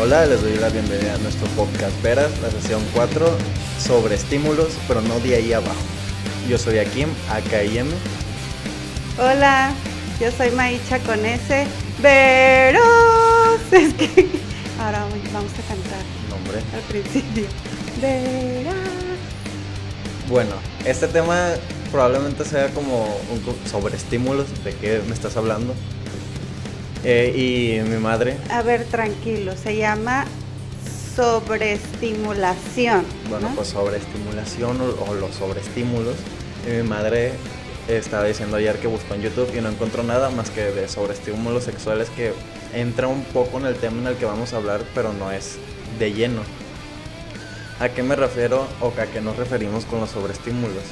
Hola, les doy la bienvenida a nuestro podcast Veras, la sesión 4, sobre estímulos, pero no de ahí abajo. Yo soy Akim, AKIM. Hola, yo soy Maicha con S. Veros. Es que ahora vamos a cantar Nombre. al principio. Veras. Bueno, este tema probablemente sea como sobre estímulos, ¿de qué me estás hablando? Y mi madre. A ver, tranquilo, se llama sobreestimulación. Bueno, ¿no? pues sobreestimulación o los sobreestímulos. Y mi madre estaba diciendo ayer que buscó en YouTube y no encontró nada más que de sobreestímulos sexuales, que entra un poco en el tema en el que vamos a hablar, pero no es de lleno. ¿A qué me refiero o a qué nos referimos con los sobreestímulos?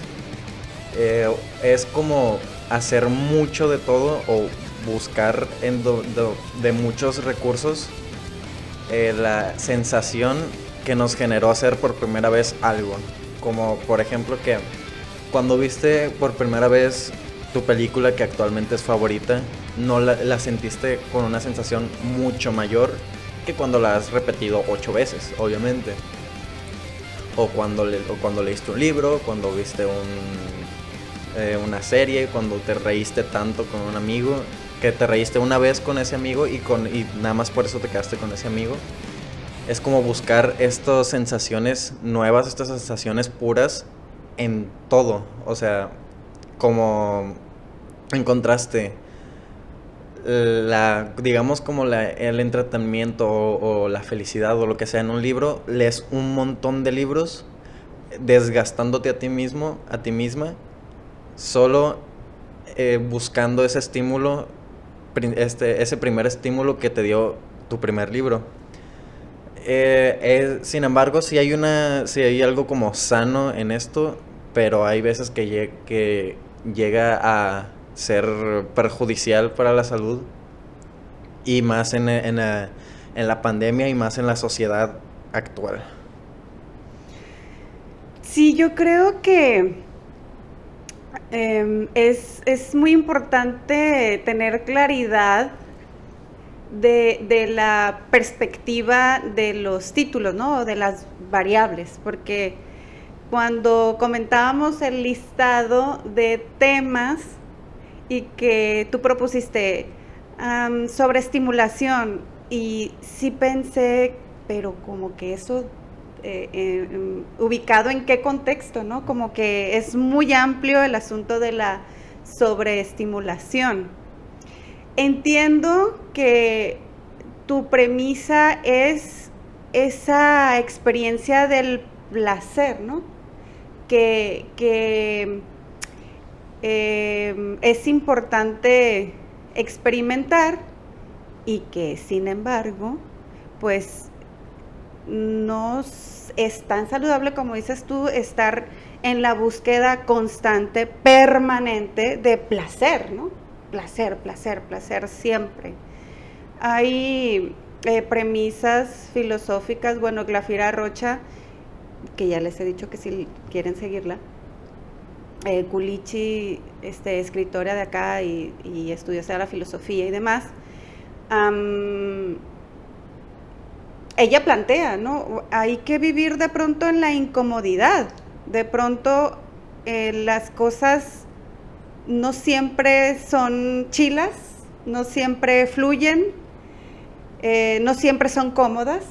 Es como hacer mucho de todo o buscar de muchos recursos la sensación que nos generó hacer por primera vez algo. Como por ejemplo que cuando viste por primera vez tu película que actualmente es favorita, no la sentiste con una sensación mucho mayor que cuando la has repetido 8 veces, obviamente. O cuando leíste un libro, cuando viste una serie, cuando te reíste tanto con un amigo, que te reíste una vez con ese amigo y nada más por eso te quedaste con ese amigo. Es como buscar estas sensaciones nuevas, estas sensaciones puras en todo. O sea, como encontraste digamos como el entretenimiento o la felicidad o lo que sea en un libro, lees un montón de libros desgastándote a ti mismo, a ti misma, solo buscando ese estímulo, ese primer estímulo que te dio tu primer libro. Sin embargo, sí hay algo como sano en esto, pero hay veces que llega a ser perjudicial para la salud, y más en la pandemia y más en la sociedad actual. Sí, yo creo que es muy importante tener claridad de la perspectiva de los títulos, ¿no? De las variables, porque cuando comentábamos el listado de temas y que tú propusiste sobre estimulación, y sí pensé, pero como que eso ubicado en qué contexto, ¿no? Como que es muy amplio el asunto de la sobreestimulación. Entiendo que tu premisa es esa experiencia del placer, ¿no? Que es importante experimentar y que, sin embargo, pues no es tan saludable como dices tú estar en la búsqueda constante, permanente de placer, ¿no? Placer, placer, placer siempre. Hay premisas filosóficas, bueno, Glafira Rocha, que ya les he dicho que si quieren seguirla, Culichi, escritora de acá y estudiosa de la filosofía y demás, ella plantea, ¿no? Hay que vivir de pronto en la incomodidad, de pronto las cosas no siempre son chilas, no siempre fluyen, no siempre son cómodas.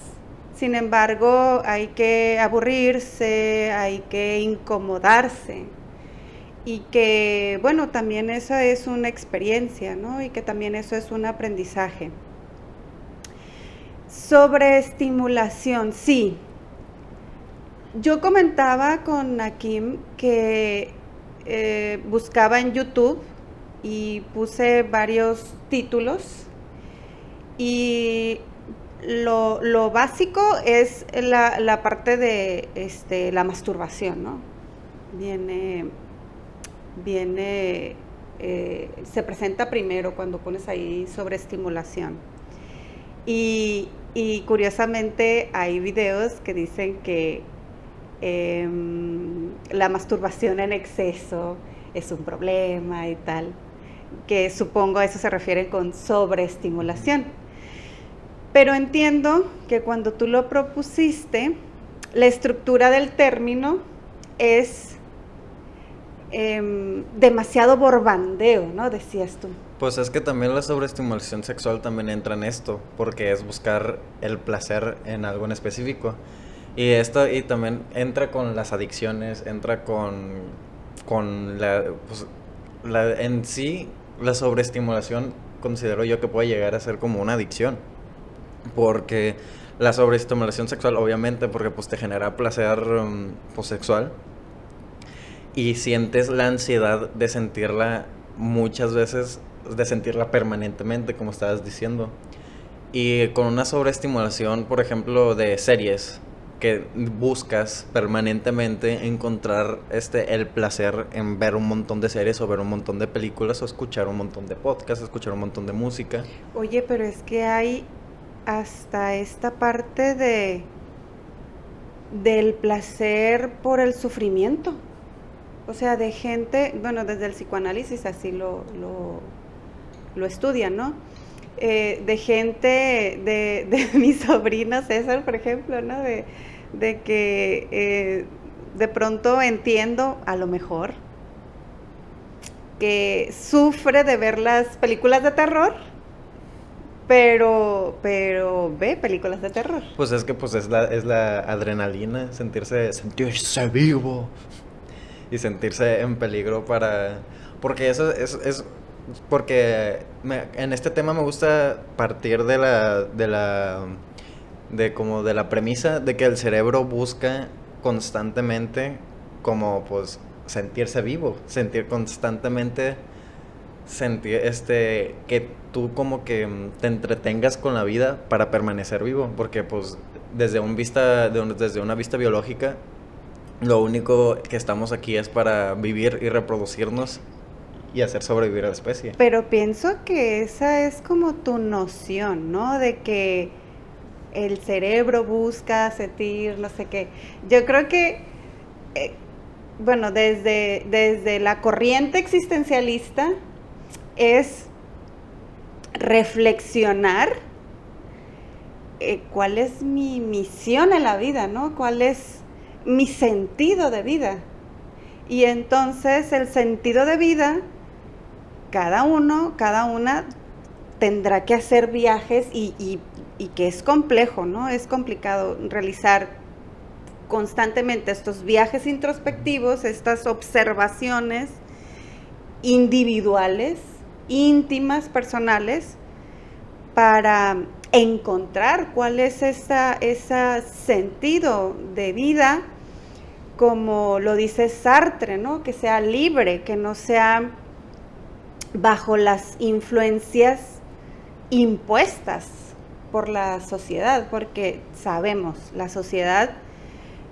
Sin embargo, hay que aburrirse, hay que incomodarse. Y que, bueno, también esa es una experiencia, ¿no? Y que también eso es un aprendizaje. Sobreestimulación, sí. Yo comentaba con Akim que buscaba en YouTube y puse varios títulos, y lo básico es la parte de la masturbación, ¿no? Se presenta primero cuando pones ahí sobreestimulación. Y curiosamente hay videos que dicen que la masturbación en exceso es un problema y tal, que supongo a eso se refieren con sobreestimulación. Pero entiendo que cuando tú lo propusiste, la estructura del término es demasiado borbandeo, ¿no? Decías tú. Pues es que también la sobreestimulación sexual también entra en esto, porque es buscar el placer en algo en específico. Y también entra con las adicciones, entra con en sí, la sobreestimulación considero yo que puede llegar a ser como una adicción. Porque la sobreestimulación sexual, obviamente, porque pues te genera placer pues, sexual. Y sientes la ansiedad de sentirla muchas veces, de sentirla permanentemente, como estabas diciendo. Y con una sobreestimulación, por ejemplo, de series, que buscas permanentemente encontrar el placer en ver un montón de series o ver un montón de películas o escuchar un montón de podcasts, escuchar un montón de música. Oye, pero es que hay hasta esta parte del placer por el sufrimiento. O sea, de gente, bueno, desde el psicoanálisis así lo estudian, ¿no? De gente, de mi sobrino César, por ejemplo, ¿no? De que de pronto entiendo, a lo mejor, que sufre de ver las películas de terror, pero ve películas de terror. Pues es que pues es la adrenalina, sentirse vivo y sentirse en peligro porque eso es porque en este tema me gusta partir de como de la premisa de que el cerebro busca constantemente como pues sentirse vivo, sentir constantemente que tú como que te entretengas con la vida para permanecer vivo, porque pues desde una vista biológica lo único que estamos aquí es para vivir y reproducirnos y hacer sobrevivir a la especie. Pero pienso que esa es como tu noción, ¿no? De que el cerebro busca sentir no sé qué. Yo creo que, bueno, desde la corriente existencialista es reflexionar cuál es mi misión en la vida, ¿no? ¿Cuál es mi sentido de vida? Y entonces el sentido de vida, cada una tendrá que hacer viajes y que es complejo, ¿no? Es complicado realizar constantemente estos viajes introspectivos, estas observaciones individuales, íntimas, personales, para encontrar cuál es ese sentido de vida, como lo dice Sartre, ¿no? Que sea libre, que no sea bajo las influencias impuestas por la sociedad, porque sabemos, la sociedad,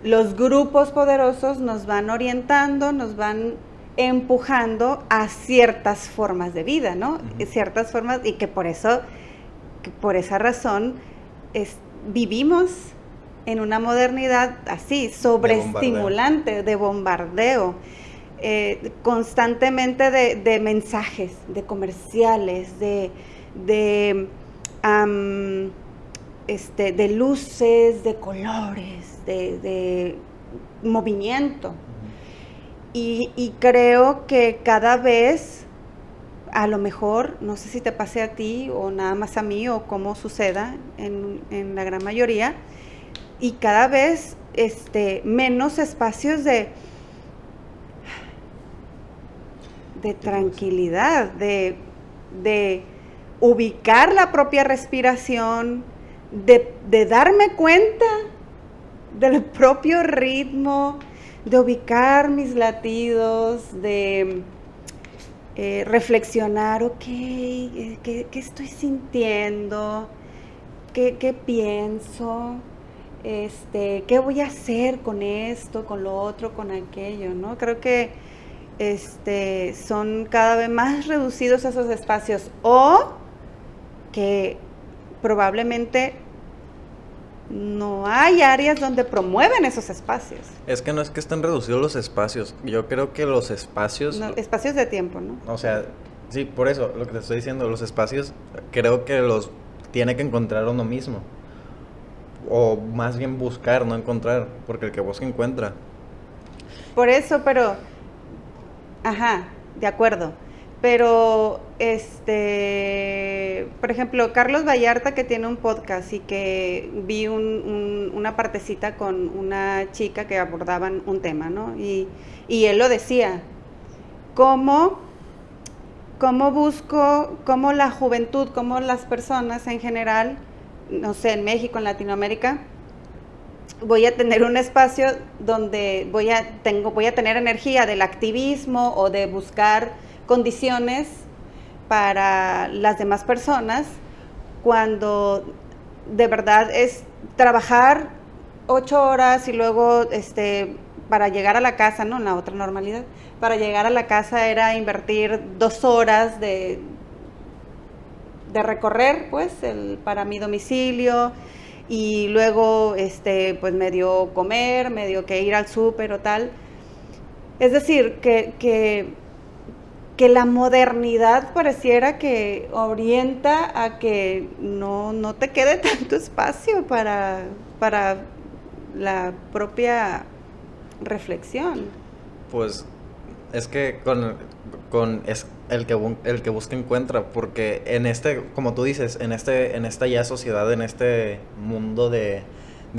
los grupos poderosos nos van orientando, nos van empujando a ciertas formas de vida, ¿no? Uh-huh. Ciertas formas, y que por esa razón vivimos en una modernidad así, sobreestimulante, de bombardeo, constantemente de mensajes, de comerciales, de luces, de colores, de movimiento. Y creo que cada vez, a lo mejor, no sé si te pase a ti o nada más a mí o cómo suceda en la gran mayoría, y cada vez menos espacios de tranquilidad, de ubicar la propia respiración, de darme cuenta del propio ritmo, de ubicar mis latidos, de reflexionar, ok, ¿qué estoy sintiendo? ¿Qué pienso? ¿Qué voy a hacer con esto, con lo otro, con aquello, ¿no? Creo que son cada vez más reducidos esos espacios, o que probablemente no hay áreas donde promueven esos espacios. Es que no es que estén reducidos los espacios, yo creo que los espacios... No, espacios de tiempo, ¿no? O sea, sí, por eso, lo que te estoy diciendo, los espacios, creo que tiene que encontrar uno mismo. O más bien buscar, no encontrar, porque el que busca encuentra. Por eso, pero, ajá, de acuerdo. Pero, por ejemplo, Carlos Vallarta, que tiene un podcast y que vi una partecita con una chica que abordaban un tema, ¿no? Y él lo decía, ¿cómo, cómo la juventud, cómo las personas en general, no sé, en México, en Latinoamérica, voy a tener un espacio donde voy a tener energía del activismo o de buscar condiciones para las demás personas, cuando de verdad es trabajar 8 horas y luego para llegar a la casa, ¿no? En la otra normalidad, para llegar a la casa era invertir 2 horas de recorrer, pues, para mi domicilio, y luego pues medio comer, medio que ir al súper o tal. Es decir, que la modernidad pareciera que orienta a que no te quede tanto espacio para la propia reflexión. Pues es que es el que busca encuentra, porque como tú dices, en esta ya sociedad, en este mundo de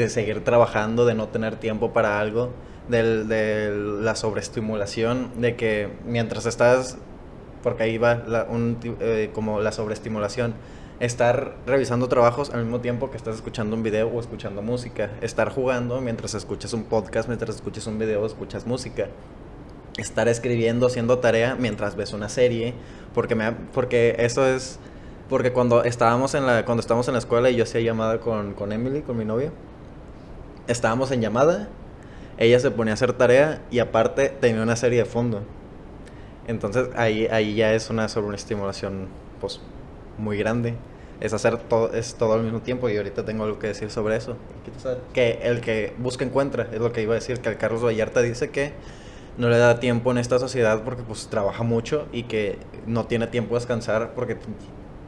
seguir trabajando, de no tener tiempo para algo, de la sobreestimulación, de que mientras estás, porque ahí va como la sobreestimulación, estar revisando trabajos al mismo tiempo que estás escuchando un video o escuchando música, estar jugando mientras escuchas un podcast, mientras escuchas un video o escuchas música, estar escribiendo, haciendo tarea mientras ves una serie, porque eso es, porque cuando estábamos en la escuela y yo hacía llamada con Emily, con mi novia, estábamos en llamada, ella se ponía a hacer tarea y aparte tenía una serie de fondo. Entonces ahí ya es una sobreestimulación, pues, muy grande. Es hacer todo al mismo tiempo, y ahorita tengo algo que decir sobre eso. Que el que busca encuentra, es lo que iba a decir, que el Carlos Vallarta dice que no le da tiempo en esta sociedad porque pues trabaja mucho y que no tiene tiempo de descansar porque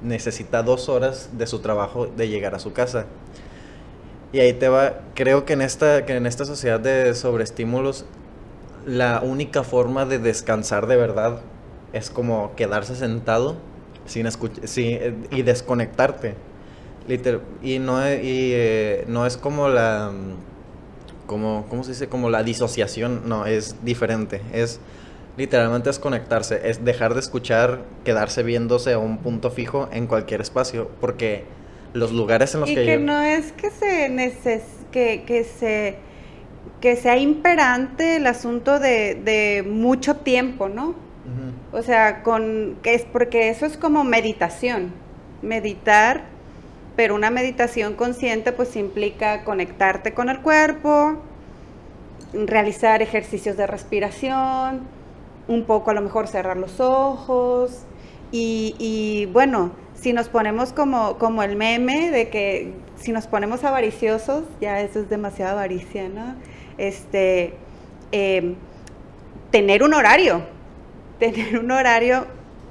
necesita 2 horas de su trabajo de llegar a su casa. Y ahí te va, creo que en esta sociedad de sobreestímulos, la única forma de descansar de verdad es como quedarse sentado y desconectarte. No es como ¿cómo se dice? Como la disociación, no, es diferente. Es literalmente desconectarse, es dejar de escuchar, quedarse viéndose a un punto fijo en cualquier espacio, porque los lugares en los que no es que que sea imperante el asunto de mucho tiempo, ¿no? Uh-huh. O sea, porque eso es como meditación. Meditar, pero una meditación consciente pues implica conectarte con el cuerpo, realizar ejercicios de respiración, un poco a lo mejor cerrar los ojos y bueno, si nos ponemos como el meme de que si nos ponemos avariciosos, ya eso es demasiada avaricia, ¿no? Tener un horario,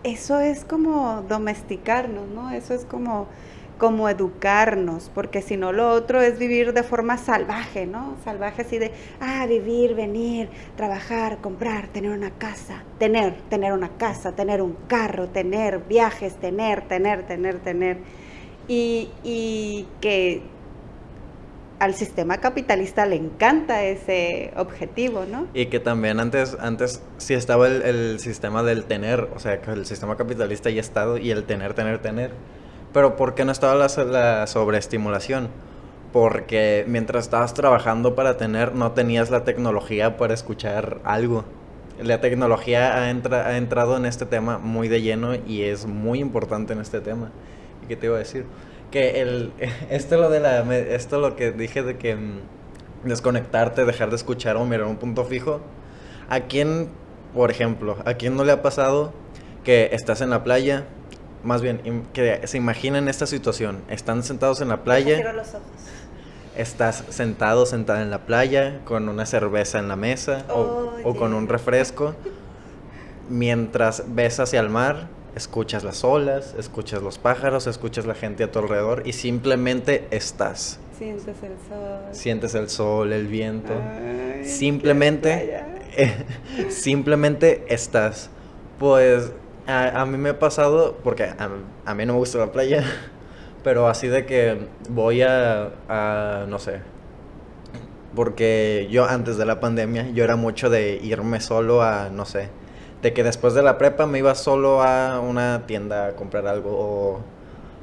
eso es como domesticarnos, ¿no? Eso es como educarnos, porque si no lo otro es vivir de forma salvaje, ¿no? Salvaje así de, vivir, venir, trabajar, comprar, tener una casa, tener una casa, tener un carro, tener viajes, tener. Y que al sistema capitalista le encanta ese objetivo, ¿no? Y que también antes sí estaba el sistema del tener, o sea, que el sistema capitalista ya estado y el tener. Pero ¿por qué no estaba la sobreestimulación? Porque mientras estabas trabajando para tener, no tenías la tecnología para escuchar algo. La tecnología ha entrado en este tema muy de lleno y es muy importante en este tema. ¿Y qué te iba a decir? Que esto lo que dije de que desconectarte, dejar de escuchar o mirar un punto fijo. Por ejemplo, ¿a quién no le ha pasado que estás en la playa? Más bien, que se imaginen esta situación. Están sentados en la playa. Cierro los ojos. Estás sentada en la playa con una cerveza en la mesa o con un refresco. Mientras ves hacia el mar, escuchas las olas, escuchas los pájaros, escuchas la gente a tu alrededor y simplemente estás. Sientes el sol. Sientes el sol, el viento. Ay, Simplemente, simplemente estás. Pues a mí me ha pasado, porque a mí no me gusta la playa, pero así de que voy no sé, porque yo antes de la pandemia, yo era mucho de irme solo a, no sé, de que después de la prepa me iba solo a una tienda a comprar algo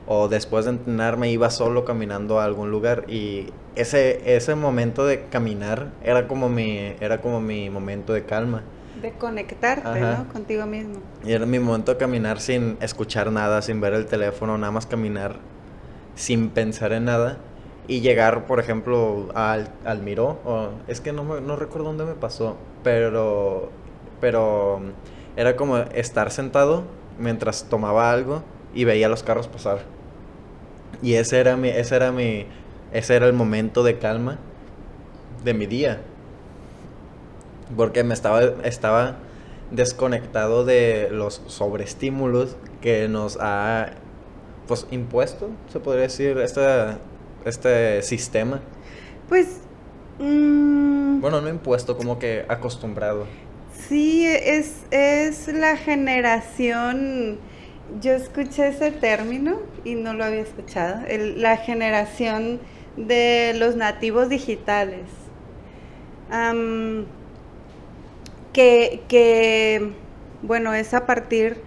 o después de entrenar me iba solo caminando a algún lugar y ese momento de caminar era como mi momento de calma. De conectarte, Ajá. ¿no? Contigo mismo. Y era mi momento de caminar sin escuchar nada, sin ver el teléfono, nada más caminar sin pensar en nada y llegar, por ejemplo, al Miró, es que no recuerdo dónde me pasó, pero era como estar sentado mientras tomaba algo y veía los carros pasar. Y ese era el momento de calma de mi día, porque estaba desconectado de los sobreestímulos que nos ha pues impuesto, se podría decir, este sistema. Pues, Bueno, no impuesto, como que acostumbrado. sí, es la generación, yo escuché ese término y no lo había escuchado, la generación de los nativos digitales. Am, que, bueno, es a partir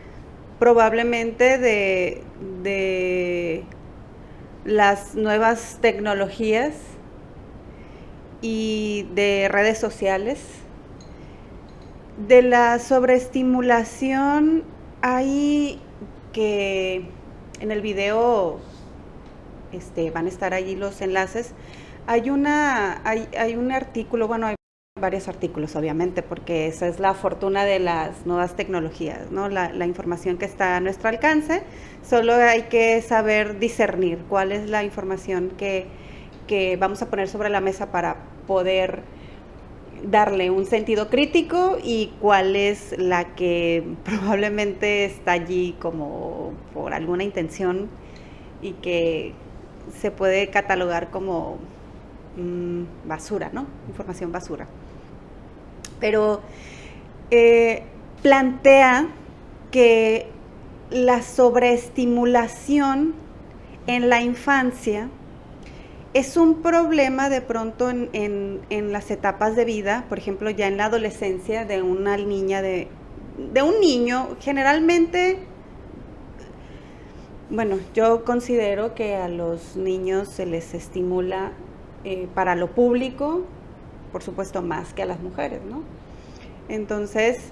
probablemente de las nuevas tecnologías y de redes sociales. De la sobreestimulación hay que en el video van a estar allí los enlaces. Hay un artículo, bueno, hay varios artículos obviamente, porque esa es la fortuna de las nuevas tecnologías, ¿no? La información que está a nuestro alcance, solo hay que saber discernir cuál es la información que vamos a poner sobre la mesa para poder darle un sentido crítico y cuál es la que probablemente está allí como por alguna intención y que se puede catalogar como basura, ¿no? Información basura. Pero plantea que la sobreestimulación en la infancia es un problema de pronto en las etapas de vida, por ejemplo, ya en la adolescencia de una niña, de un niño, generalmente, bueno, yo considero que a los niños se les estimula para lo público, por supuesto, más que a las mujeres, ¿no? Entonces,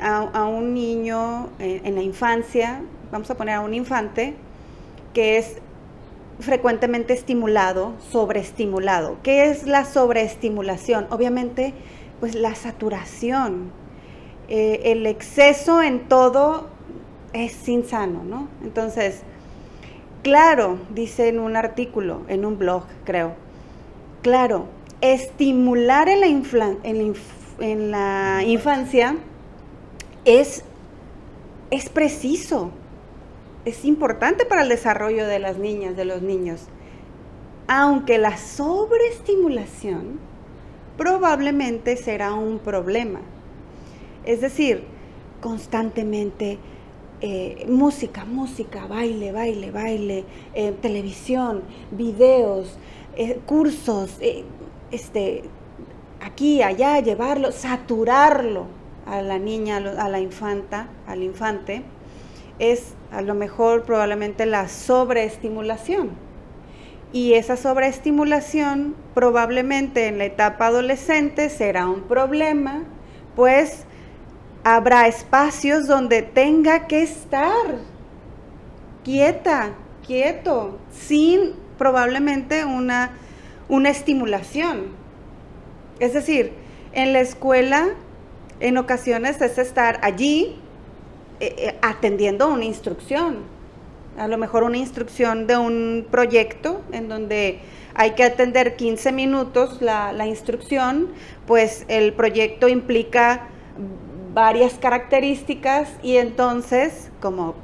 a un niño en la infancia, vamos a poner a un infante, que es frecuentemente estimulado, sobreestimulado. ¿Qué es la sobreestimulación? Obviamente, pues la saturación, el exceso en todo es insano, ¿no? Entonces, claro, dice en un artículo, en un blog, creo, claro, estimular en la infancia es preciso. Es importante para el desarrollo de las niñas, de los niños. Aunque la sobreestimulación probablemente será un problema. Es decir, constantemente música, baile, televisión, videos, cursos, aquí, allá, llevarlo, saturarlo a la niña, a la infanta, al infante, es a lo mejor probablemente la sobreestimulación. Y esa sobreestimulación probablemente en la etapa adolescente será un problema, pues habrá espacios donde tenga que estar quieto, sin probablemente una estimulación. Es decir, en la escuela en ocasiones es estar allí atendiendo una instrucción, a lo mejor una instrucción de un proyecto en donde hay que atender 15 minutos la instrucción, pues el proyecto implica varias características y entonces como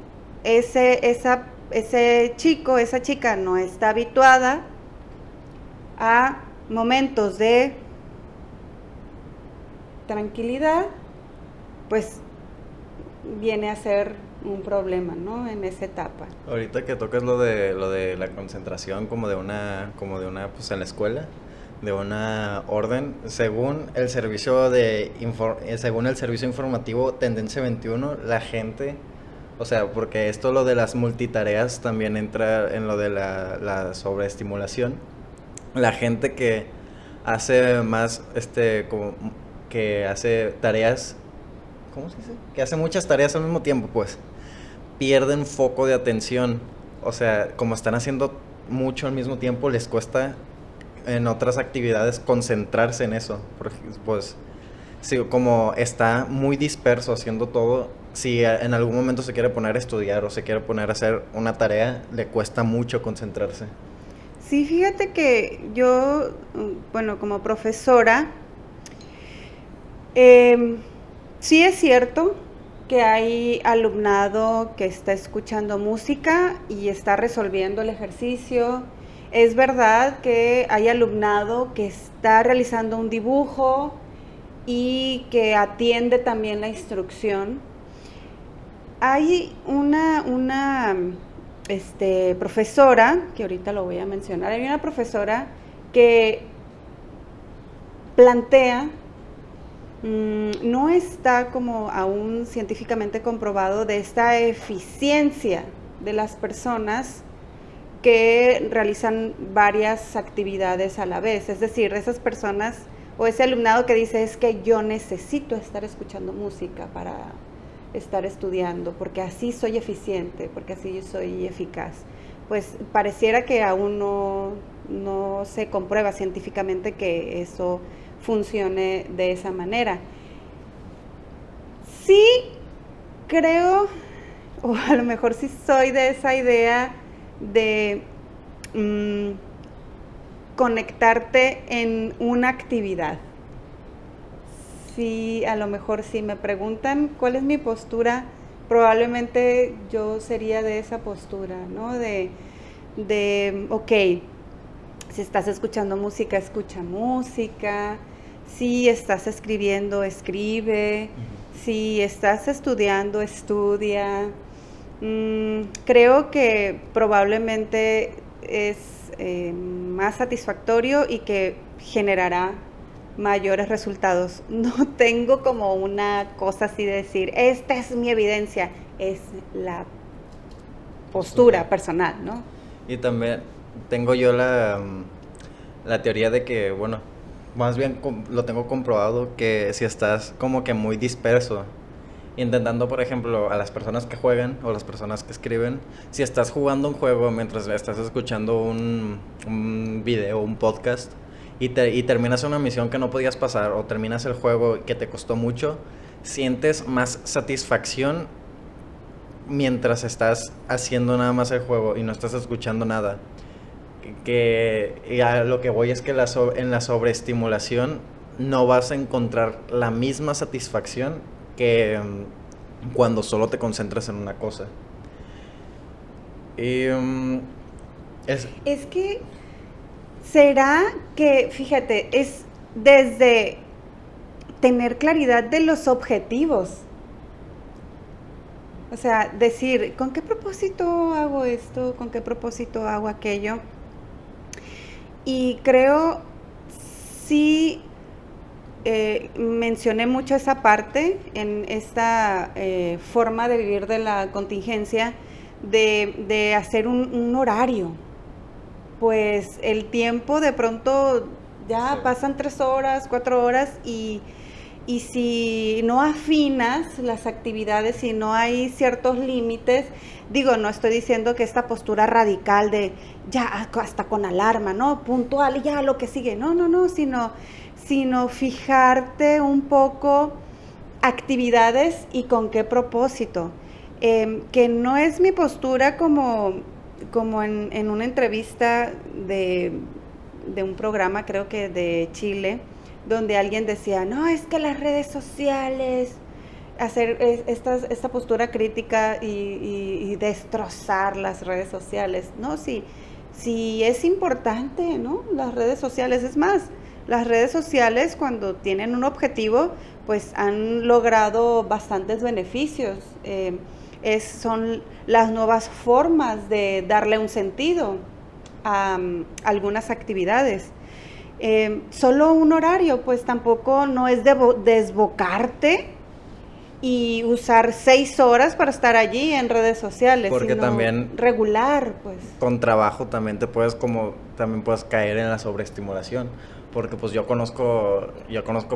ese chico, esa chica no está habituada a momentos de tranquilidad, pues viene a ser un problema, ¿no? En esa etapa. Ahorita que tocas lo de la concentración como de una pues en la escuela, de una orden, según el servicio informativo Tendencia 21, la gente, o sea, porque esto lo de las multitareas también entra en lo de la sobreestimulación. La gente que hace más como que hace tareas, ¿cómo se dice? Que hace muchas tareas al mismo tiempo, pues pierden foco de atención. O sea, como están haciendo mucho al mismo tiempo, les cuesta en otras actividades concentrarse en eso. Porque, pues, sí, como está muy disperso haciendo todo, si en algún momento se quiere poner a estudiar o se quiere poner a hacer una tarea, le cuesta mucho concentrarse. Sí, fíjate que yo, bueno, como profesora, sí es cierto que hay alumnado que está escuchando música y está resolviendo el ejercicio. Es verdad que hay alumnado que está realizando un dibujo y que atiende también la instrucción. Hay una profesora, que ahorita lo voy a mencionar, hay una profesora que plantea, no está como aún científicamente comprobado de esta eficiencia de las personas que realizan varias actividades a la vez. Es decir, esas personas o ese alumnado que dice es que yo necesito estar escuchando música para estar estudiando, porque así soy eficiente, porque así soy eficaz. Pues pareciera que aún no se comprueba científicamente que eso funcione de esa manera. Sí creo, o a lo mejor sí soy de esa idea de conectarte en una actividad. Sí, a lo mejor si me preguntan cuál es mi postura, probablemente yo sería de esa postura, ¿no? De ok, si estás escuchando música, escucha música. Si estás escribiendo, escribe. Si estás estudiando, estudia. Creo que probablemente es más satisfactorio y que generará mayores resultados. No tengo como una cosa así de decir, esta es mi evidencia, es la postura personal, ¿no? Y también tengo yo la teoría de que, bueno, más bien lo tengo comprobado, que si estás como que muy disperso, intentando, por ejemplo, a las personas que juegan o las personas que escriben, si estás jugando un juego mientras estás escuchando un video, un podcast, y terminas una misión que no podías pasar, o terminas el juego que te costó mucho, sientes más satisfacción mientras estás haciendo nada más el juego y no estás escuchando nada. Y a lo que voy es que en la sobreestimulación no vas a encontrar la misma satisfacción que cuando solo te concentras en una cosa. Y es que será que, fíjate, es desde tener claridad de los objetivos. O sea, decir, ¿con qué propósito hago esto? ¿Con qué propósito hago aquello? Y creo, sí, mencioné mucho esa parte en esta forma de vivir de la contingencia, de hacer un horario. Pues el tiempo de pronto ya pasan 3 horas, 4 horas y si no afinas las actividades, si no hay ciertos límites, digo, no estoy diciendo que esta postura radical de ya hasta con alarma, ¿no? Puntual y ya lo que sigue, no, sino fijarte un poco actividades y con qué propósito. Que no es mi postura como en una entrevista de un programa, creo que de Chile, donde alguien decía, no, es que las redes sociales hacer esta postura crítica y destrozar las redes sociales. No, sí es importante, ¿no? Las redes sociales, es más, las redes sociales cuando tienen un objetivo, pues han logrado bastantes beneficios. Son las nuevas formas de darle un sentido a algunas actividades. Solo un horario, pues tampoco no es desbocarte y usar 6 horas para estar allí en redes sociales, porque sino también regular, pues. con trabajo también también puedes caer en la sobreestimulación, porque pues yo conozco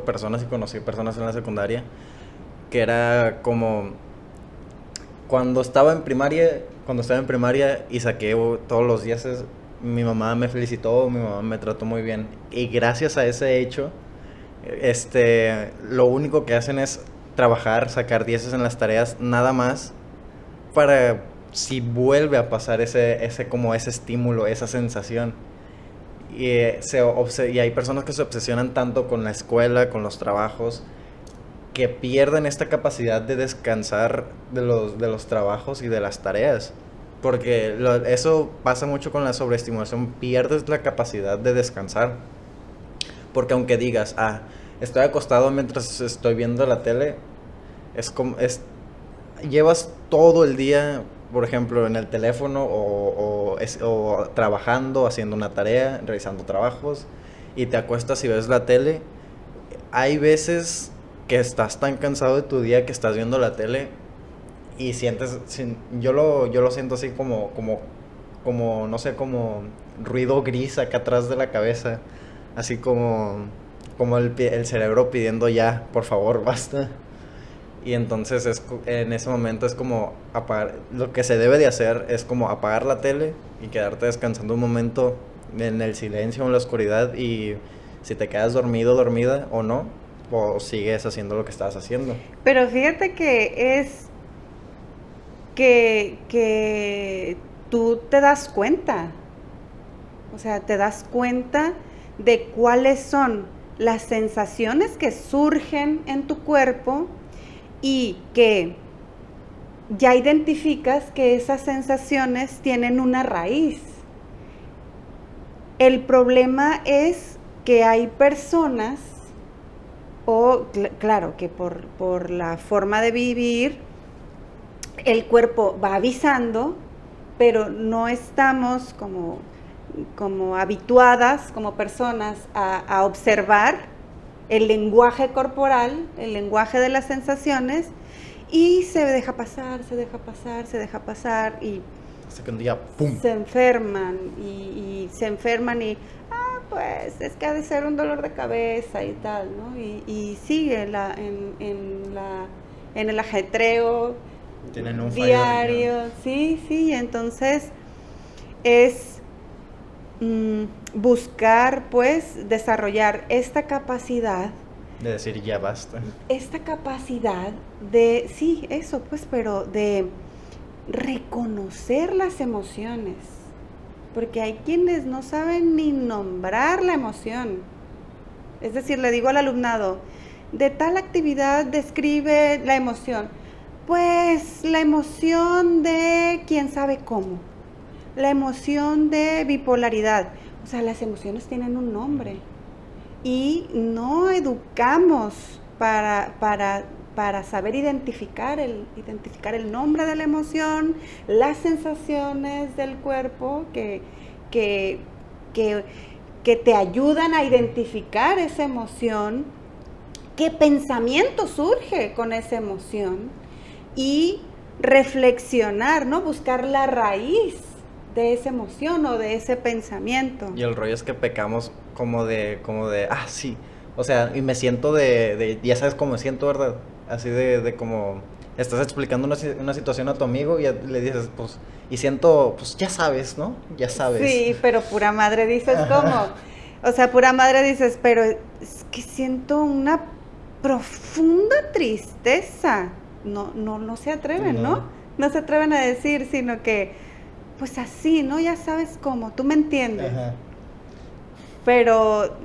personas y conocí personas en la secundaria que era como cuando estaba en primaria y saqué todos los 10, mi mamá me felicitó, mi mamá me trató muy bien, y gracias a ese hecho, lo único que hacen es trabajar, sacar 10 en las tareas, nada más, para si vuelve a pasar ese estímulo, esa sensación. Y hay personas que se obsesionan tanto con la escuela, con los trabajos, que pierden esta capacidad de descansar de los trabajos y de las tareas. Porque eso pasa mucho con la sobreestimulación, pierdes la capacidad de descansar. Porque aunque digas, estoy acostado mientras estoy viendo la tele, llevas todo el día, por ejemplo, en el teléfono o trabajando, haciendo una tarea, realizando trabajos, y te acuestas y ves la tele. Hay veces que estás tan cansado de tu día que estás viendo la tele y yo lo siento así como no sé, como ruido gris acá atrás de la cabeza, así como el cerebro pidiendo ya, por favor, basta. Y entonces en ese momento es como lo que se debe de hacer es como apagar la tele y quedarte descansando un momento en el silencio, en la oscuridad, y si te quedas dormido, dormida o no, o sigues haciendo lo que estabas haciendo. Pero fíjate que es que tú te das cuenta, o sea, te das cuenta de cuáles son las sensaciones que surgen en tu cuerpo y que ya identificas que esas sensaciones tienen una raíz. El problema es que hay personas, claro, que por la forma de vivir, el cuerpo va avisando, pero no estamos como habituadas, como personas, a observar el lenguaje corporal, el lenguaje de las sensaciones, y se deja pasar, y hasta que un día, ¡pum!, se enferman, y pues es que ha de ser un dolor de cabeza y tal, ¿no? Y sigue en el ajetreo diario, sí, entonces es buscar, pues, desarrollar esta capacidad de decir ya basta. Esta capacidad de, sí, eso, pues, pero de reconocer las emociones, porque hay quienes no saben ni nombrar la emoción. Es decir, le digo al alumnado, de tal actividad describe la emoción. Pues la emoción de quién sabe cómo, la emoción de bipolaridad. O sea, las emociones tienen un nombre y no educamos para saber identificar el nombre de la emoción, las sensaciones del cuerpo que te ayudan a identificar esa emoción, qué pensamiento surge con esa emoción, y reflexionar, ¿no? Buscar la raíz de esa emoción o de ese pensamiento. Y el rollo es que pecamos como de sí, o sea, y me siento ya sabes cómo me siento, ¿verdad? Así de como estás explicando una situación a tu amigo y le dices, pues, y siento, pues ya sabes, ¿no? Ya sabes. Sí, pero pura madre dices, ¿cómo? O sea, pura madre dices, pero es que siento una profunda tristeza. No se atreven, ¿no? No se atreven a decir, sino que, pues así, ¿no? Ya sabes cómo, tú me entiendes. Ajá. Pero,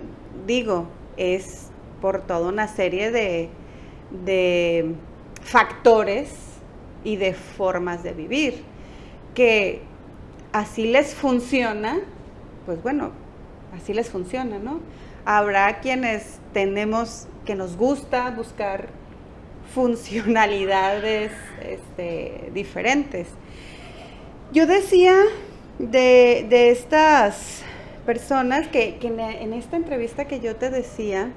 digo, es por toda una serie de factores y de formas de vivir, que así les funciona, pues bueno, así les funciona, ¿no? Habrá quienes tenemos, que nos gusta buscar funcionalidades diferentes. Yo decía de estas personas que en esta entrevista que yo te decía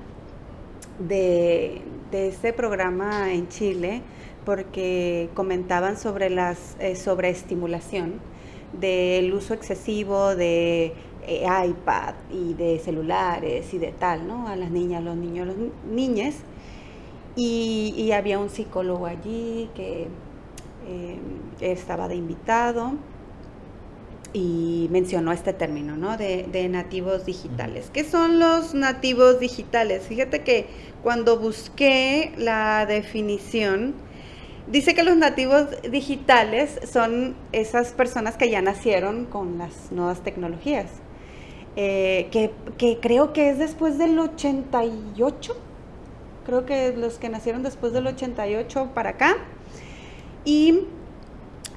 de este programa en Chile, porque comentaban sobre las sobreestimulación, del uso excesivo de iPad y de celulares y de tal, ¿no? A las niñas, los niños, las niñas. Y había un psicólogo allí que estaba de invitado y mencionó este término, ¿no? De nativos digitales. ¿Qué son los nativos digitales? Fíjate que cuando busqué la definición, dice que los nativos digitales son esas personas que ya nacieron con las nuevas tecnologías, que creo que es después del 88, creo que los que nacieron después del 88 para acá, y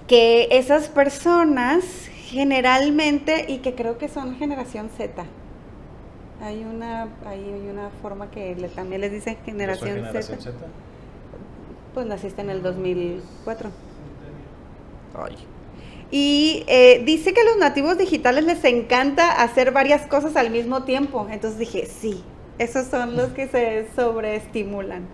que esas personas generalmente, y que creo que son generación Z, hay una forma que también les dicen generación Z. Pues naciste en el 2004. Ay. Y dice que a los nativos digitales les encanta hacer varias cosas al mismo tiempo. Entonces dije, sí, esos son los que se sobreestimulan.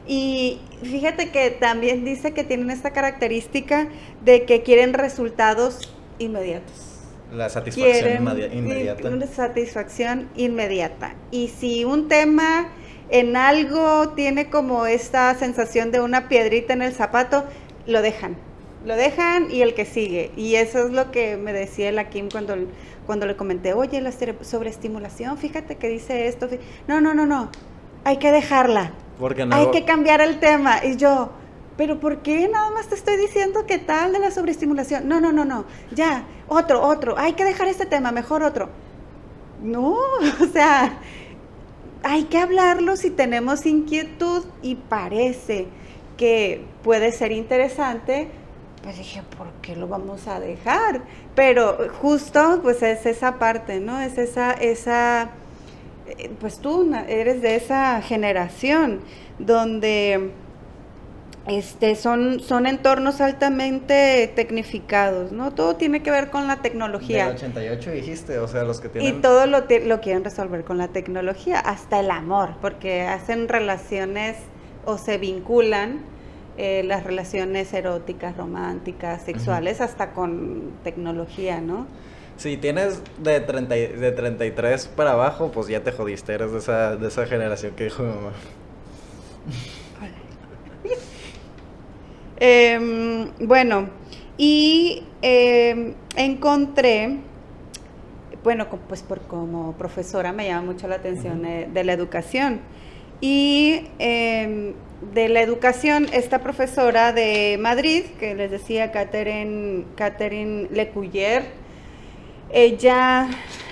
Y fíjate que también dice que tienen esta característica de que quieren resultados inmediatos. La satisfacción inmediata. Una satisfacción inmediata. Y si un tema en algo tiene como esta sensación de una piedrita en el zapato, lo dejan y el que sigue. Y eso es lo que me decía la Kim cuando le comenté, oye, la sobreestimulación, fíjate que dice esto. No, hay que dejarla. Porque no, hay que cambiar el tema. Y yo, ¿pero por qué nada más te estoy diciendo qué tal de la sobreestimulación? No, ya, otro, hay que dejar este tema, mejor otro. No, o sea, hay que hablarlo si tenemos inquietud y parece que puede ser interesante. Pues dije, ¿por qué lo vamos a dejar? Pero justo pues es esa parte, ¿no? Es esa pues tú eres de esa generación donde son entornos altamente tecnificados, ¿no? Todo tiene que ver con la tecnología. Del 88 dijiste, o sea, los que tienen... Y todo lo quieren resolver con la tecnología, hasta el amor, porque hacen relaciones o se vinculan las relaciones eróticas, románticas, sexuales, hasta con tecnología, ¿no? Si tienes de 33 para abajo, pues ya te jodiste, eres de esa generación que dijo mi mamá. Bueno, y encontré, bueno, pues como profesora me llama mucho la atención de la educación. Y de la educación, esta profesora de Madrid, que les decía, Catherine Lecuyer, ella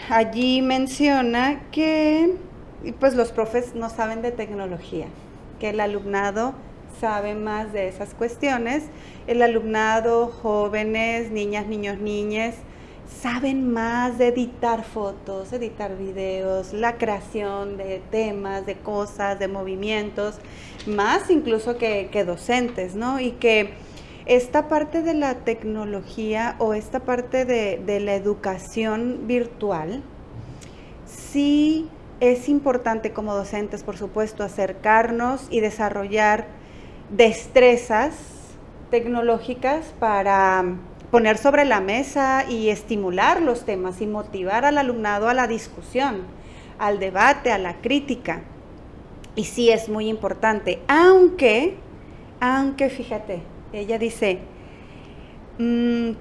allí menciona que pues los profes no saben de tecnología, que el alumnado sabe más de esas cuestiones. El alumnado, jóvenes, niñas, niños, niñas, saben más de editar fotos, editar videos, la creación de temas, de cosas, de movimientos, más incluso que docentes, ¿no? Y que esta parte de la tecnología o esta parte de la educación virtual, sí es importante como docentes, por supuesto, acercarnos y desarrollar destrezas tecnológicas para poner sobre la mesa y estimular los temas y motivar al alumnado a la discusión, al debate, a la crítica. Y sí es muy importante, aunque fíjate, ella dice,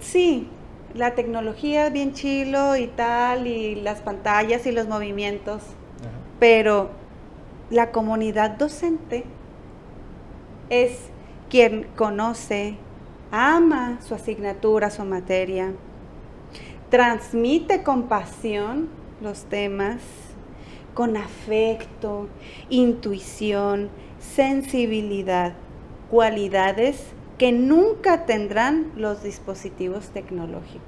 sí, la tecnología es bien chilo y tal, y las pantallas y los movimientos, pero la comunidad docente es quien conoce, ama su asignatura, su materia, transmite con pasión los temas, con afecto, intuición, sensibilidad. cualidades que nunca tendrán los dispositivos tecnológicos.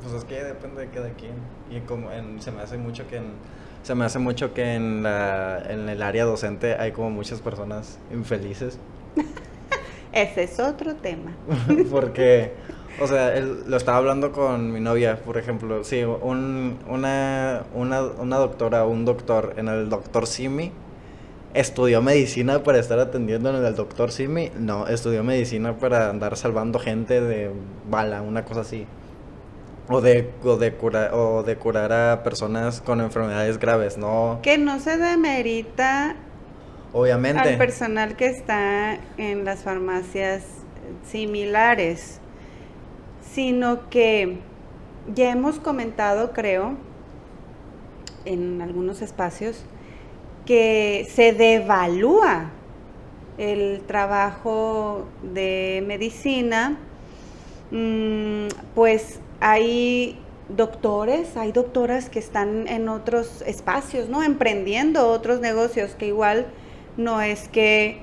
Pues es que depende de cada quien. Y como se me hace mucho que en el área docente hay como muchas personas infelices. Ese es otro tema. Porque, o sea, lo estaba hablando con mi novia, por ejemplo. Sí, una doctora o un doctor en el doctor Simi estudió medicina para estar atendiendo en el doctor Simi. No, estudió medicina para andar salvando gente de bala, una cosa así. O de curar a personas con enfermedades graves, ¿no? Que no se demerita Obviamente. al personal que está en las farmacias similares, sino que ya hemos comentado, creo, en algunos espacios, que se devalúa el trabajo de medicina, pues hay doctores, hay doctoras que están en otros espacios, ¿no? Emprendiendo otros negocios que igual no es que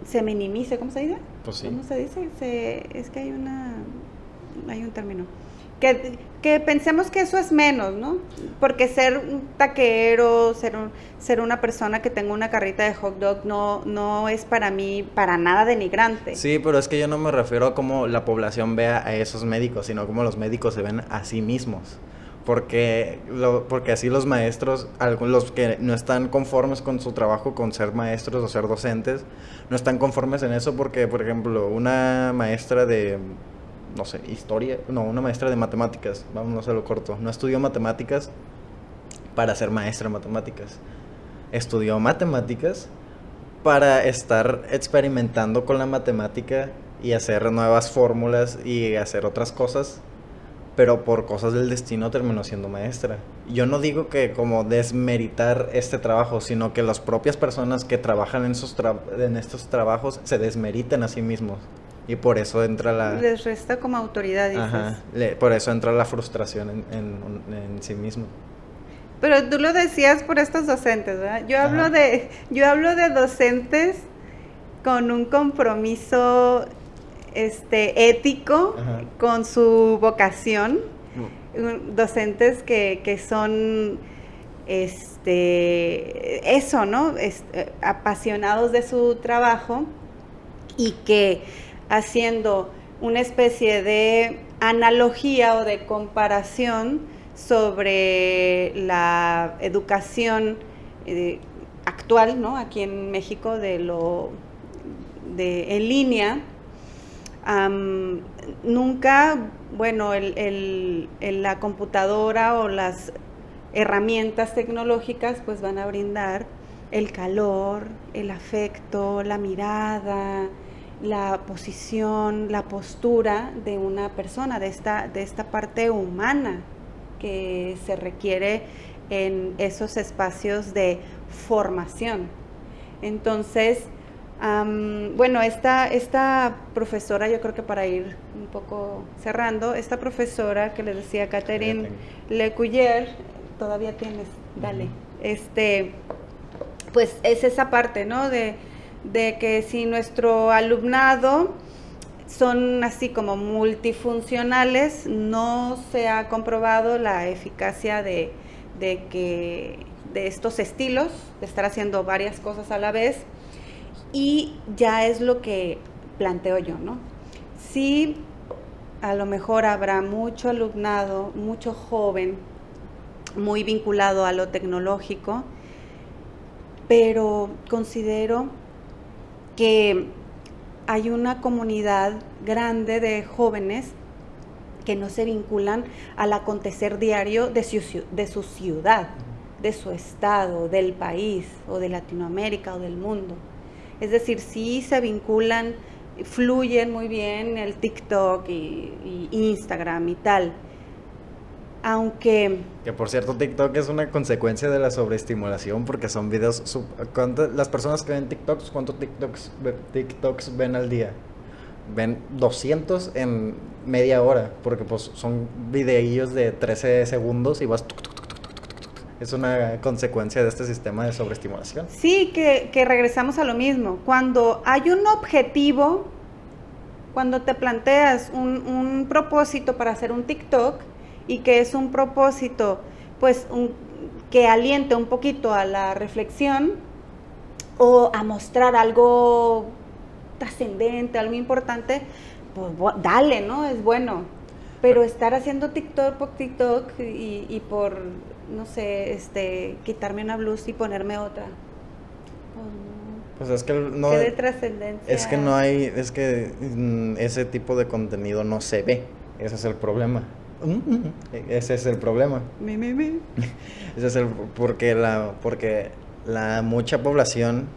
se minimice, ¿cómo se dice? Pues sí. ¿Cómo se dice? Es que hay un término. Que pensemos que eso es menos, ¿no? Porque ser un taquero, ser una persona que tenga una carrita de hot dog no es para mí para nada denigrante. Sí, pero es que yo no me refiero a cómo la población vea a esos médicos, sino cómo los médicos se ven a sí mismos. Porque así los maestros, los que no están conformes con su trabajo, con ser maestros o ser docentes, no están conformes en eso porque, por ejemplo, una maestra de, no sé, una maestra de matemáticas, vámonos a lo corto, no estudió matemáticas para ser maestra de matemáticas. Estudió matemáticas para estar experimentando con la matemática y hacer nuevas fórmulas y hacer otras cosas, pero por cosas del destino terminó siendo maestra. Yo no digo que como desmeritar este trabajo, sino que las propias personas que trabajan en estos trabajos se desmeriten a sí mismos. Y por eso entra les resta como autoridad, dices. Ajá, por eso entra la frustración en sí mismo. Pero tú lo decías por estos docentes, ¿verdad? Yo hablo de docentes con un compromiso ético, ajá, con su vocación, docentes que son eso, ¿no? Apasionados de su trabajo y que haciendo una especie de analogía o de comparación sobre la educación actual, ¿no? Aquí en México en línea. Nunca, bueno, la computadora o las herramientas tecnológicas pues van a brindar el calor, el afecto, la mirada, la posición, la postura de una persona, de esta parte humana que se requiere en esos espacios de formación. Entonces, bueno, esta profesora, yo creo que para ir un poco cerrando, esta profesora que les decía, Catherine Lecuyer, todavía tienes, dale, pues es esa parte, ¿no? De que si nuestro alumnado son así como multifuncionales, no se ha comprobado la eficacia de estos estilos, de estar haciendo varias cosas a la vez. Y ya es lo que planteo yo, ¿no? Sí, a lo mejor habrá mucho alumnado, mucho joven, muy vinculado a lo tecnológico, pero considero que hay una comunidad grande de jóvenes que no se vinculan al acontecer diario de su ciudad, de su estado, del país, o de Latinoamérica, o del mundo. Es decir, sí se vinculan, fluyen muy bien el TikTok y Instagram y tal. Aunque... Que por cierto, TikTok es una consecuencia de la sobreestimulación porque son videos... Las personas que ven TikToks, ¿cuántos TikToks ven al día? Ven 200 en media hora porque pues son videillos de 13 segundos y vas... Es una consecuencia de este sistema de sobreestimulación. Sí, que regresamos a lo mismo. Cuando hay un objetivo, cuando te planteas un propósito para hacer un TikTok y que es un propósito, pues, que aliente un poquito a la reflexión o a mostrar algo trascendente, algo importante, pues dale, ¿no? Es bueno. Pero estar haciendo TikTok por TikTok y por, no sé, quitarme una blusa y ponerme otra. Pues es que no. ¿Qué de trascendencia? Es que no hay. Es que ese tipo de contenido no se ve. Ese es el problema. Ese es el problema. Ese es el. Porque la mucha población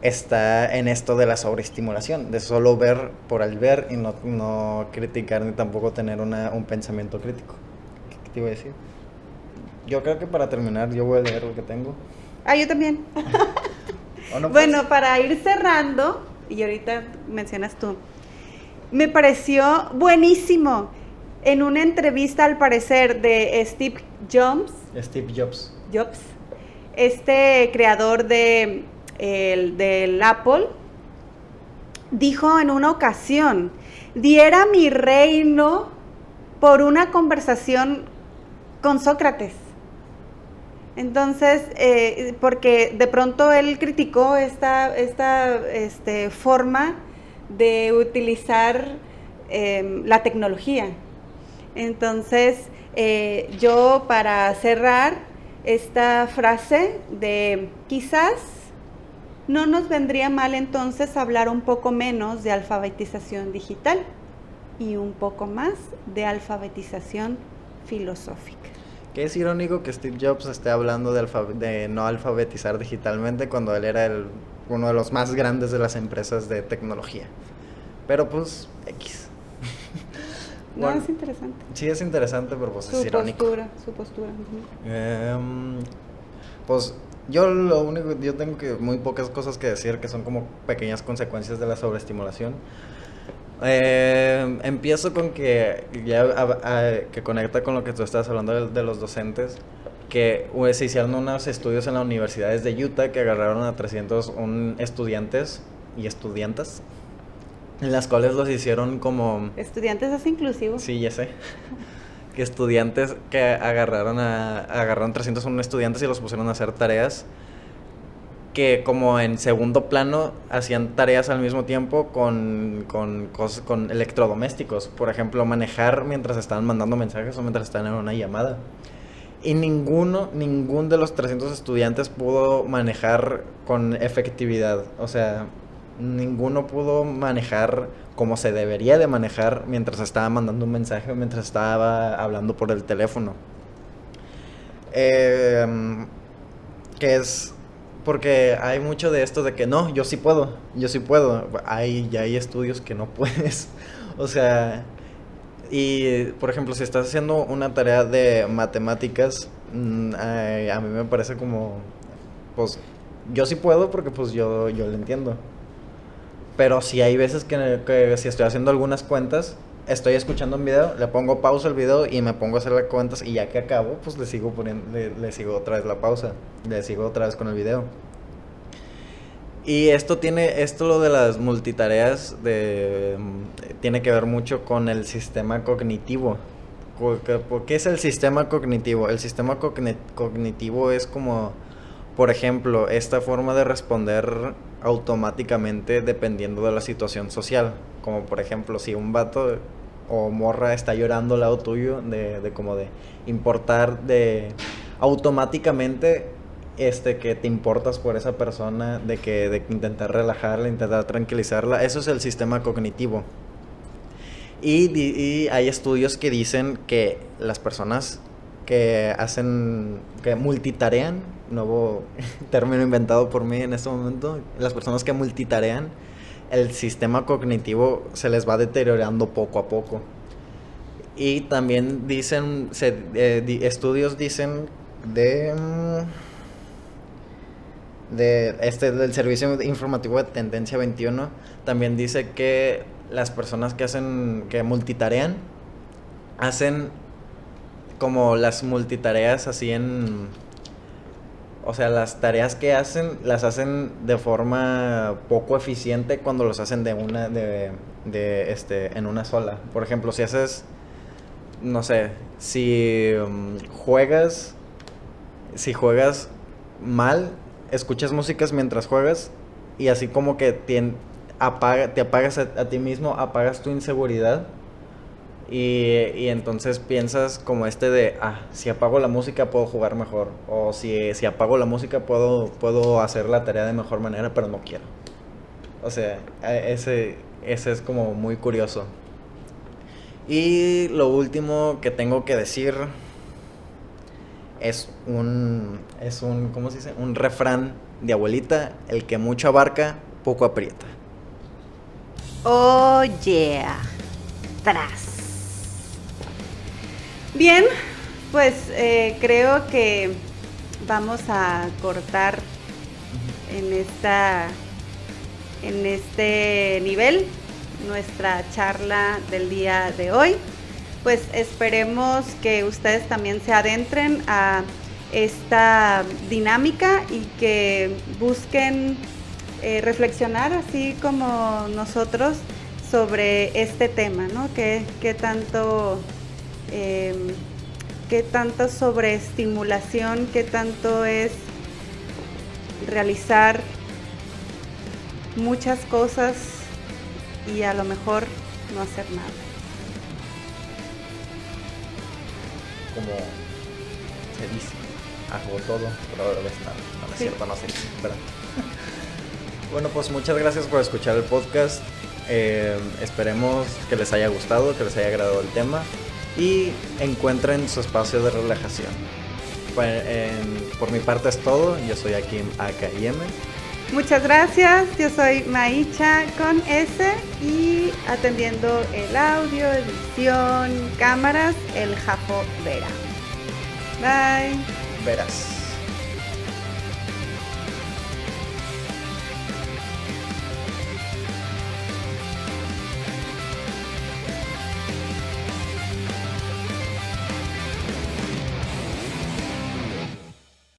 está en esto de la sobreestimulación, de solo ver por el ver y no criticar ni tampoco tener un pensamiento crítico. ¿Qué te iba a decir? Yo creo que para terminar yo voy a leer lo que tengo. Yo también. No, bueno, pues, para ir cerrando, y ahorita mencionas tú, me pareció buenísimo en una entrevista al parecer de Steve Jobs, este creador del Apple, dijo en una ocasión: diera mi reino por una conversación con Sócrates. Entonces, porque de pronto él criticó esta forma de utilizar la tecnología. Entonces, yo para cerrar esta frase de quizás no nos vendría mal entonces hablar un poco menos de alfabetización digital y un poco más de alfabetización filosófica. Que es irónico que Steve Jobs esté hablando de no alfabetizar digitalmente cuando él era uno de los más grandes de las empresas de tecnología. Pero pues, X. Bueno, es interesante. Sí, es interesante, pero pues es irónico. Su postura. Pues yo tengo muy pocas cosas que decir, que son como pequeñas consecuencias de la sobreestimulación. Empiezo con que que conecta con lo que tú estabas hablando de los docentes, que se hicieron unos estudios en las universidades de Utah que agarraron a 301 estudiantes y estudiantas, en las cuales los hicieron como... Estudiantes es inclusivo. Sí, ya sé. Que estudiantes que agarraron 301 estudiantes y los pusieron a hacer tareas que como en segundo plano hacían tareas al mismo tiempo con electrodomésticos. Por ejemplo, manejar mientras estaban mandando mensajes o mientras estaban en una llamada. Y ningún de los 300 estudiantes pudo manejar con efectividad. O sea, ninguno pudo manejar como se debería de manejar mientras estaba mandando un mensaje o mientras estaba hablando por el teléfono. Que es... Porque hay mucho de esto de que no, yo sí puedo. Ya hay estudios que no puedes. O sea, y por ejemplo, si estás haciendo una tarea de matemáticas, a mí me parece como, pues, yo sí puedo porque pues yo lo entiendo. Pero sí hay veces que si estoy haciendo algunas cuentas, estoy escuchando un video, le pongo pausa al video y me pongo a hacer las cuentas y ya que acabo, pues le sigo otra vez la pausa, le sigo otra vez con el video. Y esto lo de las multitareas tiene que ver mucho con el sistema cognitivo. ¿Qué es el sistema cognitivo? El sistema cognitivo es como, por ejemplo, esta forma de responder automáticamente dependiendo de la situación social. Como por ejemplo, si un vato o morra está llorando al lado tuyo, de importar, de automáticamente que te importas por esa persona, de intentar relajarla, intentar tranquilizarla. Eso es el sistema cognitivo. Y hay estudios que dicen que las personas que multitarean, nuevo término inventado por mí en este momento, las personas que multitarean, el sistema cognitivo se les va deteriorando poco a poco. Y también dicen, estudios dicen del Servicio Informativo de Tendencia 21, también dice que las personas que multitarean hacen como las multitareas así en... O sea, las tareas que hacen, las hacen de forma poco eficiente cuando los hacen en una sola. Por ejemplo, si haces, no sé, si juegas mal, escuchas músicas mientras juegas y así como que te apagas a ti mismo, apagas tu inseguridad y entonces piensas como si apago la música puedo jugar mejor, o si apago la música puedo hacer la tarea de mejor manera, pero no quiero. O sea, ese es como muy curioso. Y lo último que tengo que decir ¿cómo se dice? Un refrán de abuelita: el que mucho abarca, poco aprieta. Oh, yeah. Tras. Bien, pues creo que vamos a cortar en este nivel nuestra charla del día de hoy. Pues esperemos que ustedes también se adentren a esta dinámica y que busquen reflexionar así como nosotros sobre este tema, ¿no? ¿Qué tanto sobre estimulación, qué tanto es realizar muchas cosas y a lo mejor no hacer nada? Como se dice, hago todo, pero a la vez nada. No es cierto, no sé, ¿verdad? Bueno, pues muchas gracias por escuchar el podcast. Esperemos que les haya gustado, que les haya agradado el tema y encuentren su espacio de relajación. Por mi parte es todo. Yo soy aquí en AKM. Muchas gracias. Yo soy Maicha con S y atendiendo el audio, edición, cámaras, el Jafo Vera. Bye. Verás.